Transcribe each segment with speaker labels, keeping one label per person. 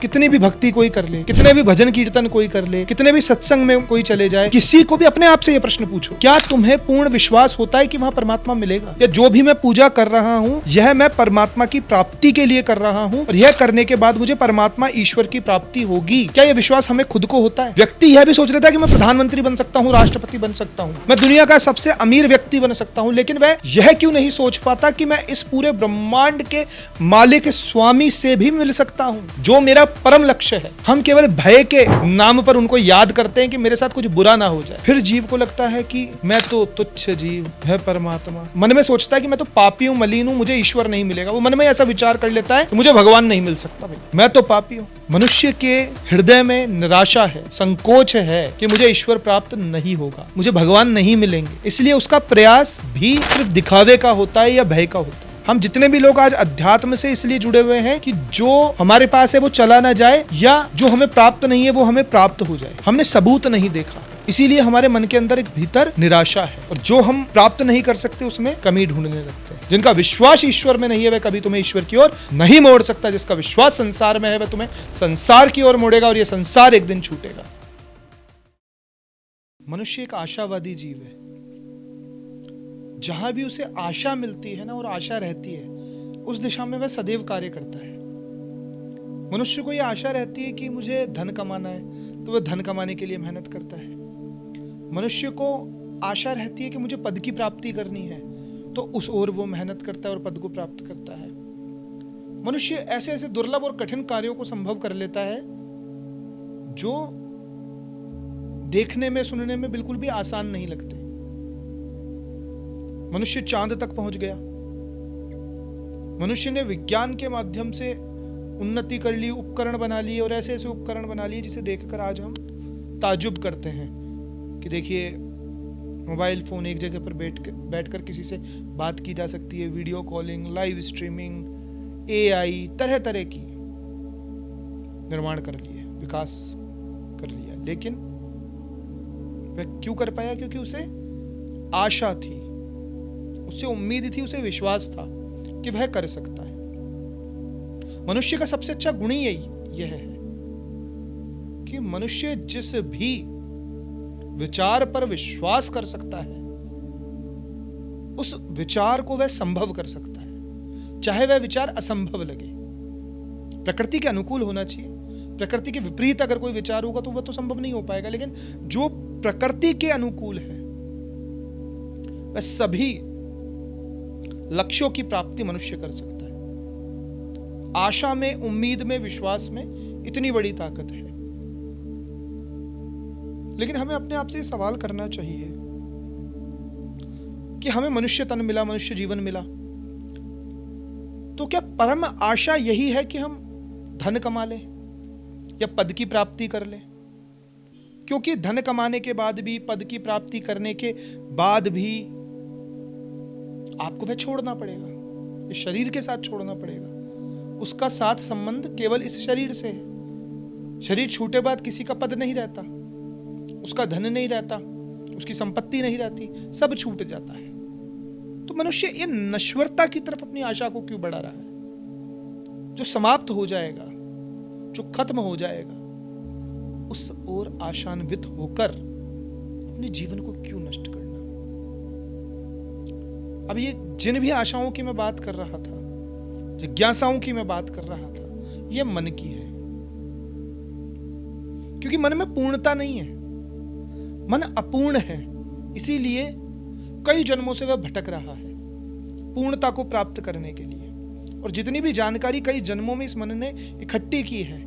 Speaker 1: कितनी भी भक्ति कोई कर ले, कितने भी भजन कीर्तन कोई कर ले, कितने भी सत्संग में कोई चले जाए, किसी को भी अपने आप से ये प्रश्न पूछो, क्या तुम्हें पूर्ण विश्वास होता है कि वहाँ परमात्मा मिलेगा? या जो भी मैं पूजा कर रहा हूँ यह मैं परमात्मा की प्राप्ति के लिए कर रहा हूँ और यह करने के बाद मुझे परमात्मा ईश्वर की प्राप्ति होगी, क्या यह विश्वास हमें खुद को होता है? व्यक्ति यह भी सोच लेता है कि मैं प्रधानमंत्री बन सकता हूँ, राष्ट्रपति बन सकता हूँ, मैं दुनिया का सबसे अमीर व्यक्ति बन सकता हूँ, लेकिन वह यह क्यों नहीं सोच पाता कि मैं इस पूरे ब्रह्मांड के मालिक स्वामी से भी मिल सकता हूँ, जो मेरा परम लक्ष्य है। हम केवल भय के नाम पर उनको याद करते हैं कि मेरे साथ कुछ बुरा ना हो जाए। फिर जीव को लगता है कि मैं तो तुच्छ जीव है, परमात्मा मन में सोचता है कि मैं तो पापी हूँ, मलिन हूँ, मुझे ईश्वर नहीं मिलेगा। वो मन में ऐसा विचार कर लेता है कि मुझे भगवान नहीं मिल सकता, भाई मैं तो पापी हूँ। मनुष्य के हृदय में निराशा है, संकोच है कि मुझे ईश्वर प्राप्त नहीं होगा, मुझे भगवान नहीं मिलेंगे, इसलिए उसका प्रयास भी सिर्फ दिखावे का होता है या भय का होता है। हम जितने भी लोग आज अध्यात्म से इसलिए जुड़े हुए हैं कि जो हमारे पास है वो चला ना जाए, या जो हमें प्राप्त नहीं है वो हमें प्राप्त हो जाए। हमने सबूत नहीं देखा, इसीलिए हमारे मन के अंदर एक भीतर निराशा है, और जो हम प्राप्त नहीं कर सकते उसमें कमी ढूंढने लगते हैं। जिनका विश्वास ईश्वर में नहीं है वह कभी तुम्हें ईश्वर की ओर नहीं मोड़ सकता, जिसका विश्वास संसार में है वह तुम्हें संसार की ओर मोड़ेगा, और यह संसार एक दिन छूटेगा। मनुष्य एक आशावादी जीव है। जहां भी उसे आशा मिलती है ना, और आशा रहती है, उस दिशा में वह सदैव कार्य करता है। मनुष्य को यह आशा रहती है कि मुझे धन कमाना है, तो वह धन कमाने के लिए मेहनत करता है। मनुष्य को आशा रहती है कि मुझे पद की प्राप्ति करनी है, तो उस ओर वो मेहनत करता है और पद को प्राप्त करता है। मनुष्य ऐसे ऐसे दुर्लभ और कठिन कार्यों को संभव कर लेता है जो देखने में, सुनने में बिल्कुल भी आसान नहीं लगते। मनुष्य चांद तक पहुंच गया। मनुष्य ने विज्ञान के माध्यम से उन्नति कर ली, उपकरण बना लिए, और ऐसे ऐसे उपकरण बना लिए जिसे देखकर आज हम ताजुब करते हैं कि देखिए मोबाइल फोन एक जगह पर बैठकर किसी से बात की जा सकती है, video calling, live streaming, AI, तरह तरह की निर्माण कर लिए, विकास कर लिया। लेकिन वह क्यों कर पाया? क्योंकि उसे आशा थी, उससे उम्मीद थी, उसे विश्वास था कि वह कर सकता है। मनुष्य का सबसे अच्छा गुण ही यह है कि मनुष्य जिस भी विचार पर विश्वास कर सकता है उस विचार को वह संभव कर सकता है, चाहे वह विचार असंभव लगे। प्रकृति के अनुकूल होना चाहिए। प्रकृति के विपरीत अगर कोई विचार होगा तो वह तो संभव नहीं हो पाएगा, लेकिन जो प्रकृति के अनुकूल है वह सभी लक्ष्यों की प्राप्ति मनुष्य कर सकता है। आशा में, उम्मीद में, विश्वास में इतनी बड़ी ताकत है। लेकिन हमें अपने आप से ये सवाल करना चाहिए कि हमें मनुष्य तन मिला, मनुष्य जीवन मिला, तो क्या परम आशा यही है कि हम धन कमा लें या पद की प्राप्ति कर लें? क्योंकि धन कमाने के बाद भी, पद की प्राप्ति करने के बाद भी आपको वह छोड़ना पड़ेगा, इस शरीर के साथ छोड़ना पड़ेगा। उसका साथ संबंध केवल इस शरीर से है। शरीर छूटे बाद किसी का पद नहीं रहता, उसका धन नहीं रहता, उसकी संपत्ति नहीं रहती, सब छूट जाता है। तो मनुष्य ये नश्वरता की तरफ अपनी आशा को क्यों बढ़ा रहा है? जो समाप्त हो जाएगा, जो खत्म हो जाएगा, उस ओर आशान्वित होकर अपने जीवन को क्यों नष्ट करना? अब ये जिन भी आशाओं की मैं बात कर रहा था, जिज्ञासाओं की मैं बात कर रहा था, ये मन की है। क्योंकि मन में पूर्णता नहीं है, मन अपूर्ण है, इसीलिए कई जन्मों से वह भटक रहा है पूर्णता को प्राप्त करने के लिए। और जितनी भी जानकारी कई जन्मों में इस मन ने इकट्ठी की है,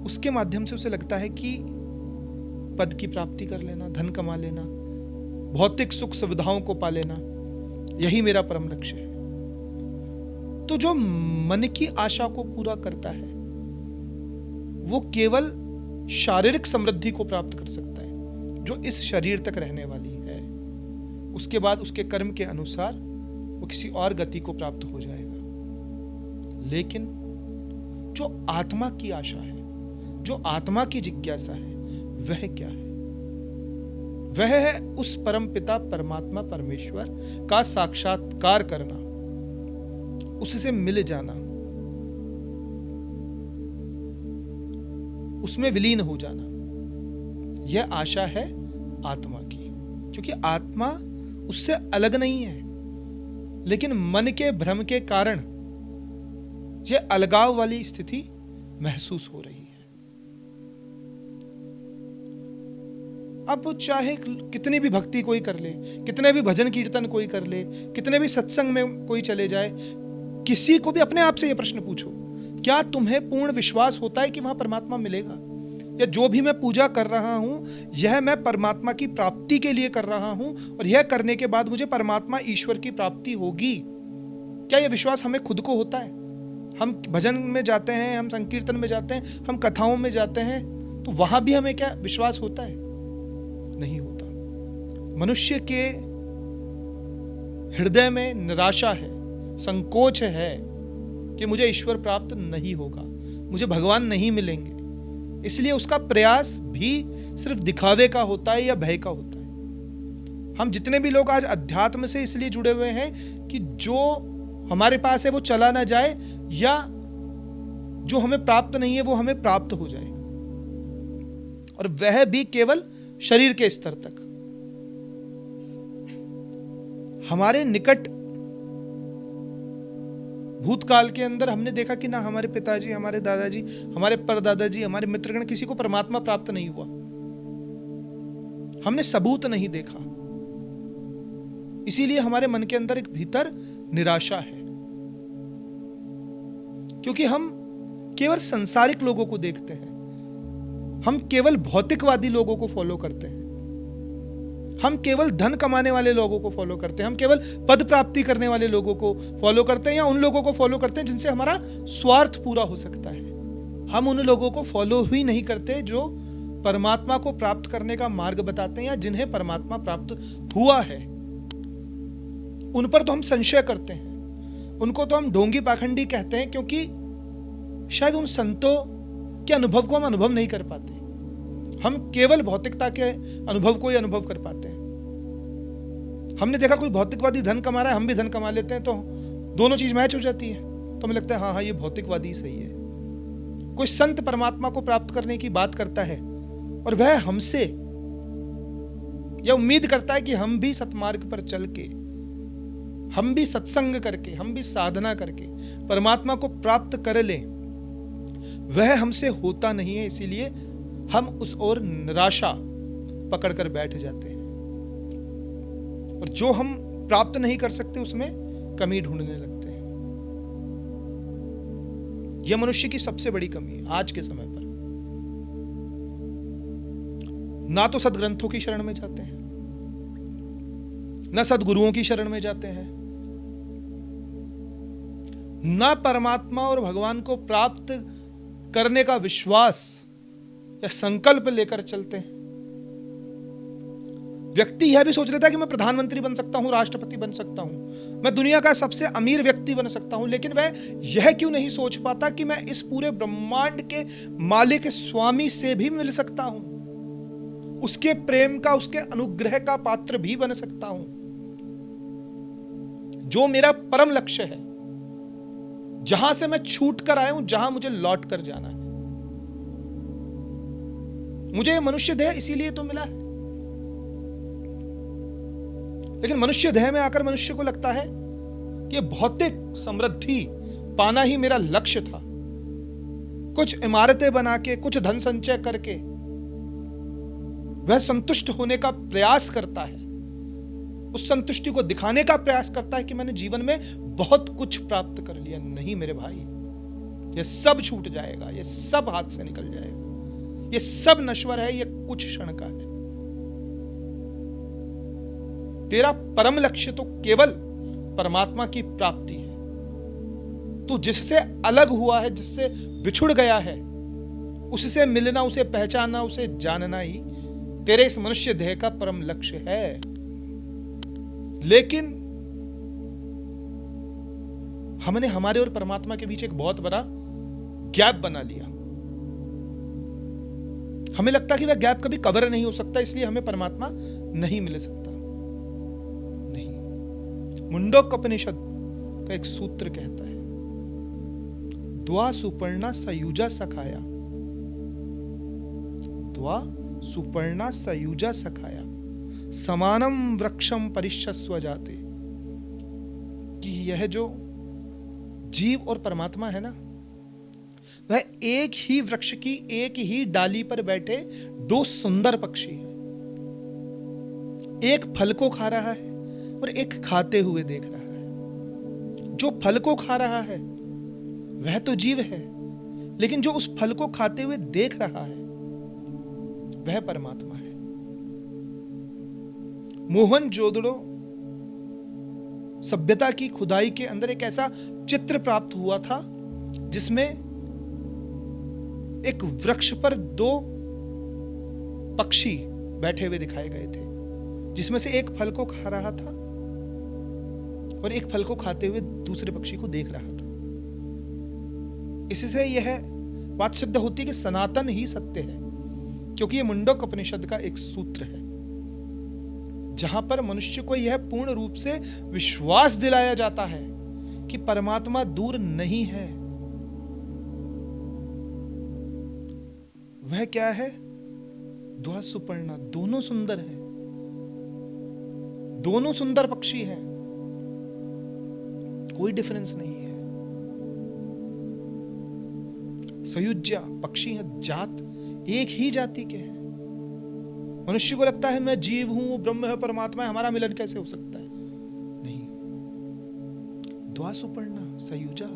Speaker 1: उसके माध्यम से उसे लगता है कि पद की प्राप्ति कर लेना, धन कमा लेना, भौतिक सुख सुविधाओं को पा लेना, यही मेरा परम लक्ष्य है। तो जो मन की आशा को पूरा करता है वो केवल शारीरिक समृद्धि को प्राप्त कर सकता है, जो इस शरीर तक रहने वाली है। उसके बाद उसके कर्म के अनुसार वो किसी और गति को प्राप्त हो जाएगा। लेकिन जो आत्मा की आशा है, जो आत्मा की जिज्ञासा है, वह क्या है? वह है उस परम पिता परमात्मा परमेश्वर का साक्षात्कार करना, उससे मिल जाना, उसमें विलीन हो जाना, यह आशा है आत्मा की। क्योंकि आत्मा उससे अलग नहीं है, लेकिन मन के भ्रम के कारण यह अलगाव वाली स्थिति महसूस हो रही है। अब चाहे कितनी भी भक्ति कोई कर ले, कितने भी भजन कीर्तन कोई कर ले, कितने भी सत्संग में कोई चले जाए, किसी को भी अपने आप से यह प्रश्न पूछो, क्या तुम्हें पूर्ण विश्वास होता है कि वहां परमात्मा मिलेगा? या जो भी मैं पूजा कर रहा हूं, यह मैं परमात्मा की प्राप्ति के लिए कर रहा हूं, और यह करने के बाद मुझे परमात्मा ईश्वर की प्राप्ति होगी? क्या यह विश्वास हमें खुद को होता है? हम भजन में जाते हैं, हम संकीर्तन में जाते हैं, हम कथाओं में जाते हैं, तो वहां भी हमें क्या विश्वास होता है? नहीं होता। मनुष्य के हृदय में निराशा है, संकोच है कि मुझे ईश्वर प्राप्त नहीं होगा, मुझे भगवान नहीं मिलेंगे। इसलिए उसका प्रयास भी सिर्फ दिखावे का होता है या भय का होता है। हम जितने भी लोग आज अध्यात्म से इसलिए जुड़े हुए हैं कि जो हमारे पास है वो चला ना जाए, या जो हमें प्राप्त नहीं है वो हमें प्राप्त हो जाए, और वह भी केवल शरीर के स्तर तक। हमारे निकट भूतकाल के अंदर हमने देखा कि ना हमारे पिताजी, हमारे दादाजी, हमारे परदादाजी, हमारे मित्रगण, किसी को परमात्मा प्राप्त नहीं हुआ। हमने सबूत नहीं देखा, इसीलिए हमारे मन के अंदर एक भीतर निराशा है, क्योंकि हम केवल सांसारिक लोगों को देखते हैं, हम केवल भौतिकवादी लोगों को फॉलो करते हैं, हम केवल धन कमाने वाले लोगों को फॉलो करते हैं, हम केवल पद प्राप्ति करने वाले लोगों को फॉलो करते हैं, या उन लोगों को फॉलो करते हैं जिनसे हमारा स्वार्थ पूरा हो सकता है। हम उन लोगों को फॉलो ही नहीं करते जो परमात्मा को प्राप्त करने का मार्ग बताते हैं, या जिन्हें परमात्मा प्राप्त हुआ है। उन पर तो हम संशय करते हैं, उनको तो हम ढोंगी पाखंडी कहते हैं, क्योंकि शायद उन संतों के अनुभव को हम अनुभव नहीं कर पाते। हम केवल भौतिकता के अनुभव को ही अनुभव कर पाते हैं। हमने देखा कोई भौतिकवादी धन कमा रहा है, हम भी धन कमा लेते हैं, तो दोनों चीज मैच हो जाती है, तो हमें लगता है हाँ हाँ ये भौतिकवादी सही है। कोई संत परमात्मा को प्राप्त करने की बात करता है और वह हमसे यह उम्मीद करता है कि हम भी सतमार्ग पर चल के, हम भी सत्संग करके, हम भी साधना करके परमात्मा को प्राप्त कर लें। वह हमसे होता नहीं है, इसीलिए हम उस ओर निराशा पकड़कर बैठ जाते हैं, और जो हम प्राप्त नहीं कर सकते उसमें कमी ढूंढने लगते हैं। यह मनुष्य की सबसे बड़ी कमी है आज के समय पर। ना तो सदग्रंथों की शरण में जाते हैं, ना सदगुरुओं की शरण में जाते हैं, ना परमात्मा और भगवान को प्राप्त करने का विश्वास या संकल्प लेकर चलते हैं। व्यक्ति यह भी सोच लेता है कि मैं प्रधानमंत्री बन सकता हूं, राष्ट्रपति बन सकता हूं, मैं दुनिया का सबसे अमीर व्यक्ति बन सकता हूं, लेकिन वह यह क्यों नहीं सोच पाता कि मैं इस पूरे ब्रह्मांड के मालिक स्वामी से भी मिल सकता हूं, उसके प्रेम का, उसके अनुग्रह का पात्र भी बन सकता हूं। जो मेरा परम लक्ष्य है, जहां से मैं छूट कर आया हूं, जहां मुझे लौट कर जाना है। मुझे मनुष्य देह इसीलिए तो मिला है, लेकिन मनुष्य देह में आकर मनुष्य को लगता है कि भौतिक समृद्धि पाना ही मेरा लक्ष्य था। कुछ इमारतें बना के, कुछ धन संचय करके वह संतुष्ट होने का प्रयास करता है, उस संतुष्टि को दिखाने का प्रयास करता है कि मैंने जीवन में बहुत कुछ प्राप्त कर लिया। नहीं मेरे भाई, यह सब छूट जाएगा, यह सब हाथ से निकल जाएगा, यह सब नश्वर है, यह कुछ क्षण का है। तेरा परम लक्ष्य तो केवल परमात्मा की प्राप्ति है। तू जिससे अलग हुआ है, जिससे बिछुड़ गया है, उससे मिलना, उसे पहचानना, उसे जानना ही तेरे इस मनुष्य देह का परम लक्ष्य है। लेकिन हमने हमारे और परमात्मा के बीच एक बहुत बड़ा गैप बना लिया। हमें लगता है कि वह गैप कभी कवर नहीं हो सकता, इसलिए हमें परमात्मा नहीं मिल सकता। नहीं, मुंडकोपनिषद का एक सूत्र कहता है, द्वा सुपर्णा सयुजा सखाया द्वा सुपर्णा सयुजा सखाया समानम वृक्षम परिशस्व जाते। कि यह जो जीव और परमात्मा है ना, वह एक ही वृक्ष की एक ही डाली पर बैठे दो सुंदर पक्षी हैं। एक फल को खा रहा है और एक खाते हुए देख रहा है। जो फल को खा रहा है वह तो जीव है, लेकिन जो उस फल को खाते हुए देख रहा है वह परमात्मा है। मोहनजोदड़ो सभ्यता की खुदाई के अंदर एक ऐसा चित्र प्राप्त हुआ था जिसमें एक वृक्ष पर दो पक्षी बैठे हुए दिखाए गए थे, जिसमें से एक फल को खा रहा था और एक फल को खाते हुए दूसरे पक्षी को देख रहा था। इससे यह बात सिद्ध होती है कि सनातन ही सत्य है, क्योंकि यह मुंडक उपनिषद का एक सूत्र है जहां पर मनुष्य को यह पूर्ण रूप से विश्वास दिलाया जाता है कि परमात्मा दूर नहीं है। वह क्या है? द्वा सुपर्णा, दोनों सुंदर हैं, दोनों सुंदर पक्षी हैं, कोई डिफरेंस नहीं है। सयुज्या पक्षी है, जात एक ही जाति के हैं। मनुष्य को लगता है मैं जीव हूं, ब्रह्म है, परमात्मा है, हमारा मिलन कैसे हो सकता है? नहीं। द्वा सुपर्णा सयुजा,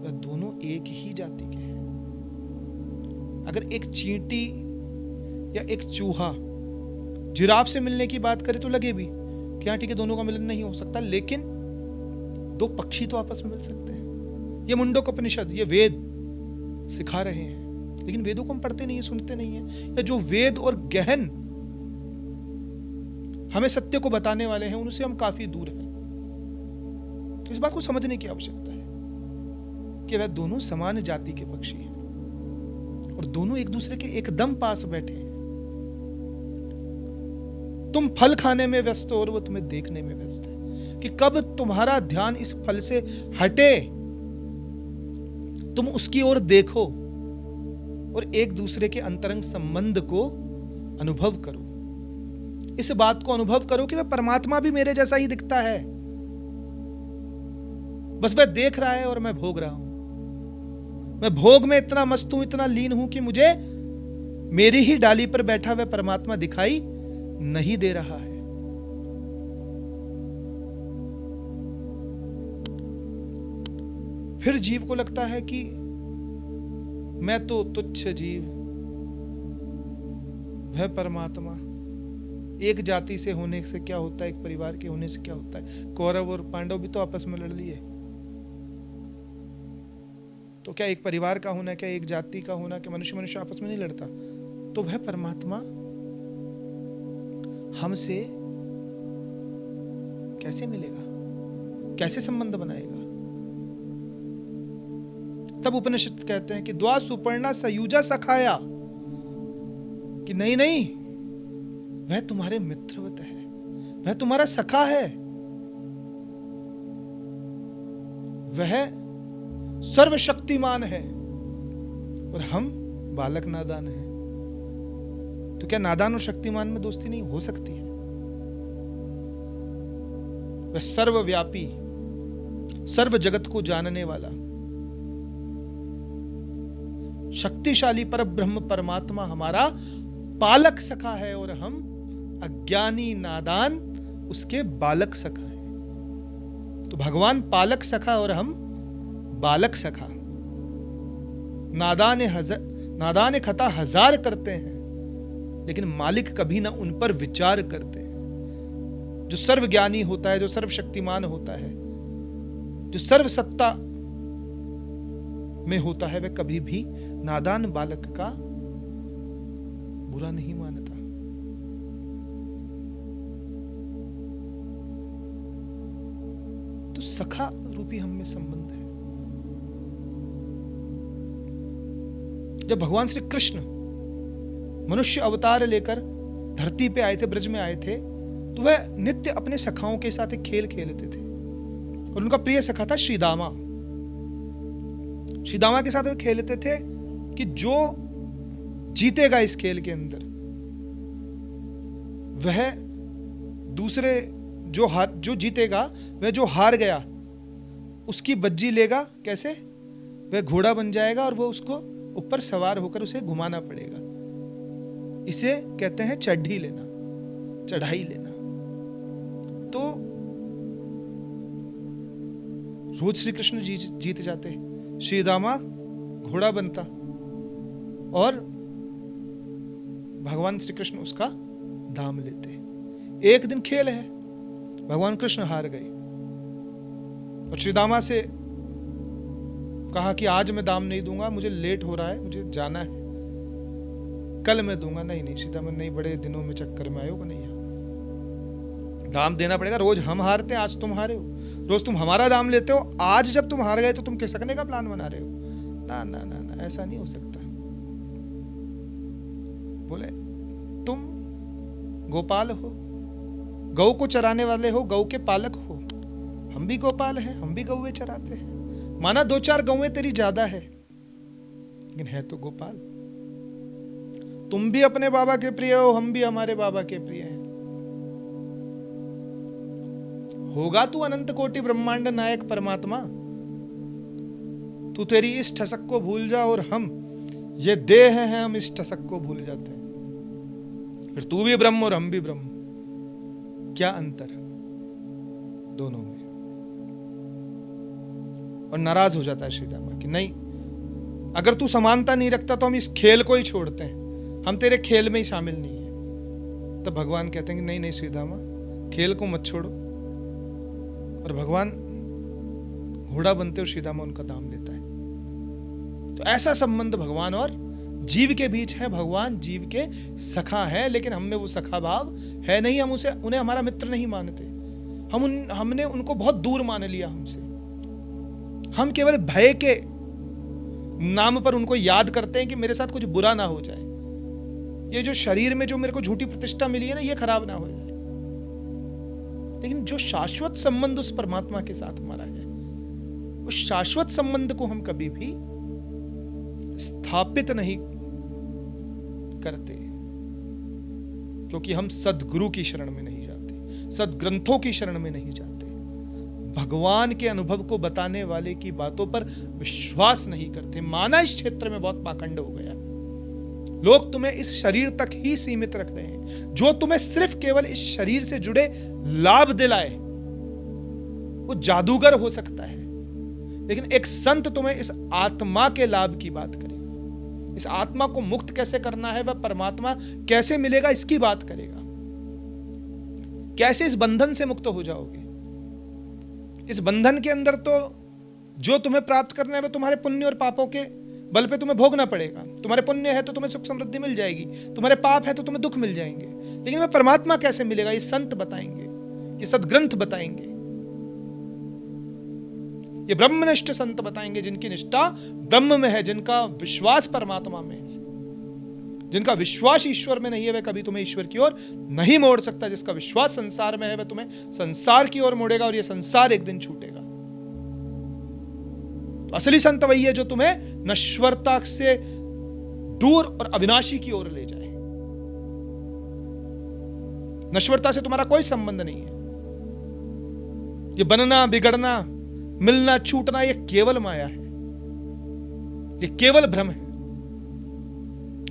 Speaker 1: वह दोनों एक ही जाति के हैं। अगर एक चींटी या एक चूहा जिराफ से मिलने की बात करें तो लगे भी कि हाँ ठीक है, दोनों का मिलन नहीं हो सकता, लेकिन दो पक्षी तो आपस में मिल सकते हैं। ये मुंडक उपनिषद, ये वेद सिखा रहे हैं, लेकिन वेदों को हम पढ़ते नहीं है, सुनते नहीं है, या जो वेद और गहन हमें सत्य को बताने वाले हैं उनसे हम काफी दूर हैं। तो इस बात को समझने की आवश्यकता है कि वह दोनों समान जाति के पक्षी हैं और दोनों एक दूसरे के एकदम पास बैठे हैं। तुम फल खाने में व्यस्त हो और वो तुम्हें देखने में व्यस्त है कि कब तुम्हारा ध्यान इस फल से हटे, तुम उसकी ओर देखो और एक दूसरे के अंतरंग संबंध को अनुभव करो। इस बात को अनुभव करो कि वह परमात्मा भी मेरे जैसा ही दिखता है, बस वह देख रहा है और मैं भोग रहा हूं। मैं भोग में इतना मस्त हूं, इतना लीन हूं कि मुझे मेरी ही डाली पर बैठा हुआ परमात्मा दिखाई नहीं दे रहा है। फिर जीव को लगता है कि मैं तो तुच्छ जीव, वह परमात्मा। एक जाति से होने से क्या होता है, एक परिवार के होने से क्या होता है? कौरव और पांडव भी तो आपस में लड़ लिए, तो क्या एक परिवार का होना, क्या एक जाति का होना, क्या मनुष्य मनुष्य आपस में नहीं लड़ता? तो वह परमात्मा हमसे कैसे मिलेगा, कैसे संबंध बनाएगा? तब उपनिषद कहते हैं कि द्वा सुपर्णा सयुजा सखाया, कि नहीं नहीं, वह तुम्हारे मित्रवत है, वह तुम्हारा सखा है, वह सर्वशक्तिमान है और हम बालक नादान हैं। तो क्या नादान और शक्तिमान में दोस्ती नहीं हो सकती है? वह सर्वव्यापी, सर्व जगत को जानने वाला शक्तिशाली पर ब्रह्म परमात्मा हमारा पालक सखा है और हम अज्ञानी नादान उसके बालक सखा है। तो भगवान पालक सखा और हम बालक सखा। नादान खता हजार करते हैं, लेकिन मालिक कभी ना उन पर विचार करते हैं। जो सर्वज्ञानी होता है, जो सर्वशक्तिमान होता है, जो सर्वसत्ता में होता है, वह कभी भी नादान बालक का बुरा नहीं मानता। तो सखा रूपी हम में संबंध है। जब भगवान श्री कृष्ण मनुष्य अवतार लेकर धरती पे आए थे, ब्रज में आए थे, तो वह नित्य अपने सखाओं के साथ एक खेल खेलते थे और उनका प्रिय सखा था श्रीदामा। श्रीदामा के साथ वे खेलते थे कि जो जीतेगा इस खेल के अंदर, वह दूसरे जो जीतेगा, वह जो हार गया उसकी बज्जी लेगा। कैसे? वह घोड़ा बन जाएगा और वह उसको ऊपर सवार होकर उसे घुमाना पड़ेगा। इसे कहते हैं चढ़ी लेना, चढ़ाई लेना। तो रोज श्री कृष्ण जीत जाते, श्री दामा घोड़ा बनता और भगवान श्री कृष्ण उसका दाम लेते। एक दिन खेल है, भगवान कृष्ण हार गए और श्री दामा से कहा कि आज मैं दाम नहीं दूंगा, मुझे लेट हो रहा है, मुझे जाना है, कल मैं दूंगा। नहीं श्री दामा, नहीं, बड़े दिनों में चक्कर में आए हो, नहीं, दाम देना पड़ेगा। रोज हम हारते हैं, आज तुम हारे हो, रोज तुम हमारा दाम लेते हो, आज जब तुम हार गए तो तुम खिसकने का प्लान बना रहे हो। ना ना ना ना, ऐसा नहीं हो सकता। बोले तुम गोपाल हो, गौ को चराने वाले हो, गौ के पालक हो, हम भी गोपाल हैं, हम भी गौएं चराते हैं। माना 2-4 गौएं तेरी ज्यादा है, लेकिन है तो गोपाल। तुम भी अपने बाबा के प्रिय हो, हम भी हमारे बाबा के प्रिय हैं। होगा तू अनंत कोटि ब्रह्मांड नायक परमात्मा, तू तेरी इस ठसक को भूल जा और हम ये देह हैं, हम इस ठसक को भूल जाते हैं। फिर तू भी ब्रह्म और हम भी ब्रह्म, क्या अंतर दोनों में? और नाराज हो जाता है श्री दामा कि नहीं, अगर तू समानता नहीं रखता तो हम इस खेल को ही छोड़ते हैं, हम तेरे खेल में ही शामिल नहीं है। तब भगवान कहते हैं कि नहीं श्री दामा, खेल को मत छोड़ो। और भगवान घोड़ा बनते और श्री दामा उनका दाम लेता है। तो ऐसा संबंध भगवान और जीव के बीच है। भगवान जीव के सखा है, लेकिन हम में वो सखा भाव है नहीं। हम उन्हें हमारा मित्र नहीं मानते। हमने उनको बहुत दूर मान लिया हमसे। हम केवल भय के नाम पर उनको याद करते हैं कि मेरे साथ कुछ बुरा ना हो जाए, ये जो शरीर में जो मेरे को झूठी प्रतिष्ठा मिली है ना, ये खराब ना हो जाए। लेकिन जो शाश्वत संबंध उस परमात्मा के साथ हमारा है, उस शाश्वत संबंध को हम कभी भी स्थापित नहीं करते, क्योंकि हम सद्गुरु की शरण में नहीं जाते, सद्ग्रंथों की शरण में नहीं जाते, भगवान के अनुभव को बताने वाले की बातों पर विश्वास नहीं करते। माना इस क्षेत्र में बहुत पाखंड हो गया, लोग तुम्हें इस शरीर तक ही सीमित रख रहे हैं। जो तुम्हें सिर्फ केवल इस शरीर से जुड़े लाभ दिलाए वो जादूगर हो सकता है, लेकिन एक संत तुम्हें इस आत्मा के लाभ की बात करेगा। इस आत्मा को मुक्त कैसे करना है, वह परमात्मा कैसे मिलेगा, इसकी बात करेगा। कैसे इस बंधन से मुक्त हो जाओगे। इस बंधन के अंदर तो जो तुम्हें प्राप्त करना है वह तुम्हारे पुण्य और पापों के बल पे तुम्हें भोगना पड़ेगा। तुम्हारे पुण्य है तो तुम्हें सुख समृद्धि मिल जाएगी, तुम्हारे पाप है तो तुम्हें दुख मिल जाएंगे। लेकिन वह परमात्मा कैसे मिलेगा, ये संत बताएंगे, ये सदग्रंथ बताएंगे, ये ब्रह्मनिष्ठ संत बताएंगे, जिनकी निष्ठा ब्रह्म में है, जिनका विश्वास परमात्मा में है, जिनका विश्वास ईश्वर में नहीं है वह कभी तुम्हें ईश्वर की ओर नहीं मोड़ सकता। जिसका विश्वास संसार में है वह तुम्हें संसार की ओर मोड़ेगा, और यह संसार एक दिन छूटेगा। तो असली संत वही है जो तुम्हें नश्वरता से दूर और अविनाशी की ओर ले जाए। नश्वरता से तुम्हारा कोई संबंध नहीं है। ये बनना, बिगड़ना, मिलना, छूटना, ये केवल माया है, ये केवल भ्रम है।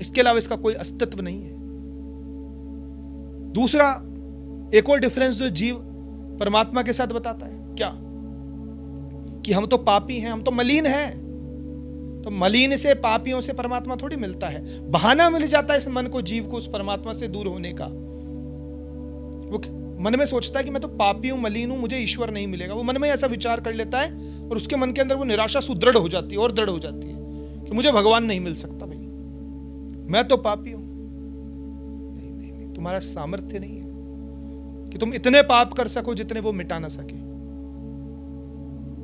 Speaker 1: इसके अलावा इसका कोई अस्तित्व नहीं है। दूसरा एक और डिफरेंस जो जीव परमात्मा के साथ बताता है, क्या? कि हम तो पापी हैं, हम तो मलिन हैं। तो मलिन से, पापियों से परमात्मा थोड़ी मिलता है। बहाना मिल जाता है इस मन को, जीव को, उस परमात्मा से दूर होने का। वो मन में सोचता है कि मैं तो पापी हूं, मलिन हूं, मुझे ईश्वर नहीं मिलेगा। वो मन में ऐसा विचार कर लेता है और उसके मन के अंदर वो निराशा सुदृढ़ हो जाती है और दृढ़ हो जाती है कि मुझे भगवान नहीं मिल सकता, भाई मैं तो पापी हूं। नहीं नहीं नहीं, तुम्हारा सामर्थ्य नहीं है कि तुम इतने पाप कर सको जितने वो मिटा ना सके।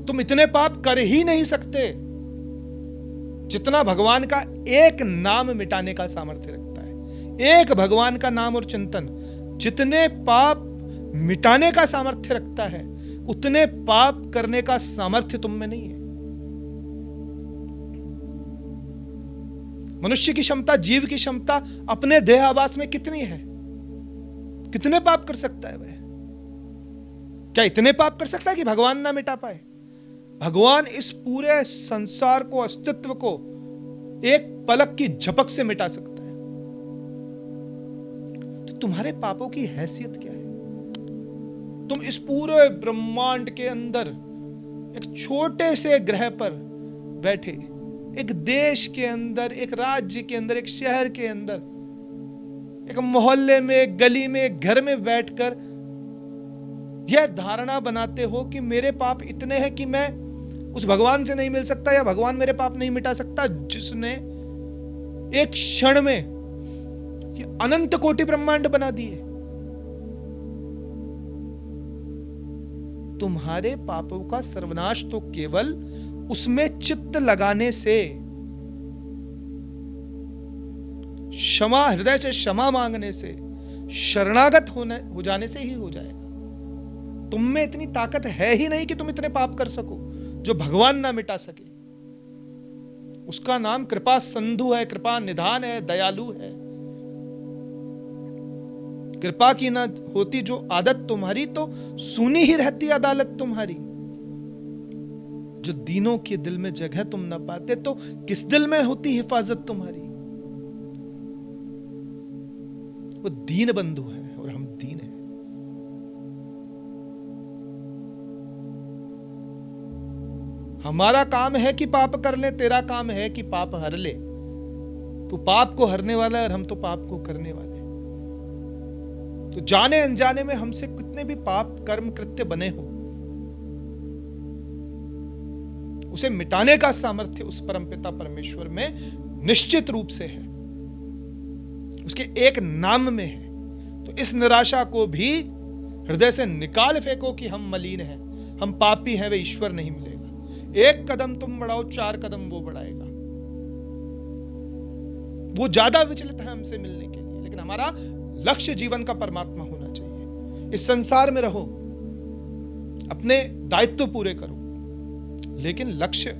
Speaker 1: तुम इतने पाप कर ही नहीं सकते जितना भगवान का एक नाम मिटाने का सामर्थ्य रखता है। एक भगवान का नाम और चिंतन जितने पाप मिटाने का सामर्थ्य रखता है, उतने पाप करने का सामर्थ्य तुम में नहीं है। मनुष्य की क्षमता, जीव की क्षमता अपने देह आवास में कितनी है? कितने पाप कर सकता है वह? क्या इतने पाप कर सकता है कि भगवान ना मिटा पाए? भगवान इस पूरे संसार को, अस्तित्व को एक पलक की झपक से मिटा सकता है। तो तुम्हारे पापों की हैसियत क्या है? तुम इस पूरे ब्रह्मांड के अंदर एक छोटे से ग्रह पर बैठे, एक देश के अंदर, एक राज्य के अंदर, एक शहर के अंदर, एक मोहल्ले में, एक गली में, एक घर में बैठकर यह धारणा बनाते हो कि मेरे पाप इतने हैं कि मैं उस भगवान से नहीं मिल सकता, या भगवान मेरे पाप नहीं मिटा सकता, जिसने एक क्षण में ये अनंत कोटि ब्रह्मांड बना दिए। तुम्हारे पापों का सर्वनाश तो केवल उसमें चित्त लगाने से, क्षमा, हृदय से क्षमा मांगने से, शरणागत हो जाने से ही हो जाएगा। तुम में इतनी ताकत है ही नहीं कि तुम इतने पाप कर सको जो भगवान ना मिटा सके। उसका नाम कृपा सिंधु है, कृपा निधान है, दयालु है। कृपा की ना होती जो आदत तुम्हारी, तो सुनी ही रहती अदालत तुम्हारी। जो दीनों के दिल में जगह तुम ना पाते, तो किस दिल में होती हिफाजत तुम्हारी? वो दीन बंधु है और हम दीन हैं। हमारा काम है कि पाप कर ले, तेरा काम है कि पाप हर ले। तू पाप को हरने वाला है और हम तो पाप को करने वाले। तो जाने अनजाने में हमसे कितने भी पाप कर्म कृत्य बने हो, उसे मिटाने का सामर्थ्य उस परमपिता परमेश्वर में निश्चित रूप से है, उसके एक नाम में है। तो इस निराशा को भी हृदय से निकाल फेंको कि हम मलिन हैं, हम पापी हैं, वे ईश्वर नहीं मिलेगा। एक कदम तुम बढ़ाओ, 4 कदम वो बढ़ाएगा। वो ज्यादा विचलित है हमसे मिलने के लिए, लेकिन हमारा लक्ष्य जीवन का परमात्मा होना चाहिए। इस संसार में रहो, अपने दायित्व पूरे करो, लेकिन लक्ष्य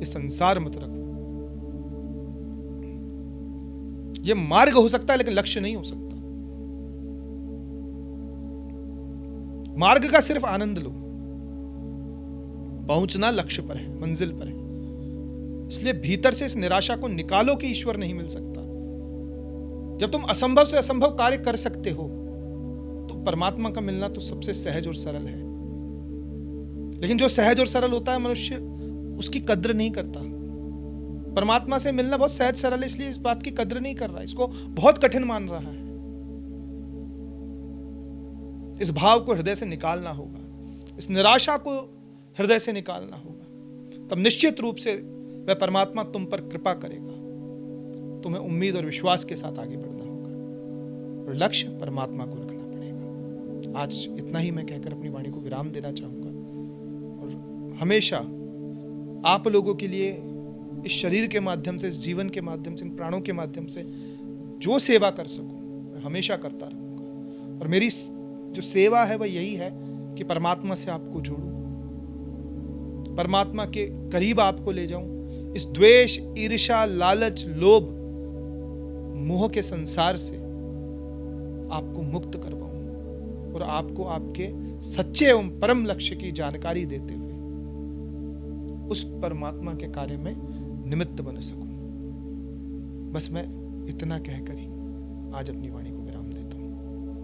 Speaker 1: इस संसार मत रखो। यह मार्ग हो सकता है लेकिन लक्ष्य नहीं हो सकता। मार्ग का सिर्फ आनंद लो, पहुंचना लक्ष्य पर है, मंजिल पर है। इसलिए भीतर से इस निराशा को निकालो कि ईश्वर नहीं मिल सकता। जब तुम असंभव से असंभव कार्य कर सकते हो, तो परमात्मा का मिलना तो सबसे सहज और सरल है। लेकिन जो सहज और सरल होता है, मनुष्य उसकी कद्र नहीं करता। परमात्मा से मिलना बहुत सहज सरल है, इसलिए इस बात की कद्र नहीं कर रहा, इसको बहुत कठिन मान रहा है। इस भाव को हृदय से निकालना होगा, इस निराशा को हृदय से निकालना होगा। तब निश्चित रूप से वह परमात्मा तुम पर कृपा करेगा। तुम्हें उम्मीद और विश्वास के साथ आगे बढ़ना होगा और लक्ष्य परमात्मा को रखना पड़ेगा। आज इतना ही मैं कहकर अपनी वाणी को विराम देना चाहूंगा, और हमेशा आप लोगों के लिए इस शरीर के माध्यम से, इस जीवन के माध्यम से, इन प्राणों के माध्यम से जो सेवा कर सकूं, मैं हमेशा करता रहूंगा। और मेरी जो सेवा है वह यही है कि परमात्मा से आपको जोड़ूं, परमात्मा के करीब आपको ले जाऊं, इस द्वेष, ईर्ष्या, लालच, लोभ, मोह के संसार से आपको मुक्त करवाऊं और आपको आपके सच्चे एवं परम लक्ष्य की जानकारी देते हुए उस परमात्मा के कार्य में निमित्त बन सकूं। बस मैं इतना कहकर ही आज अपनी वाणी को विराम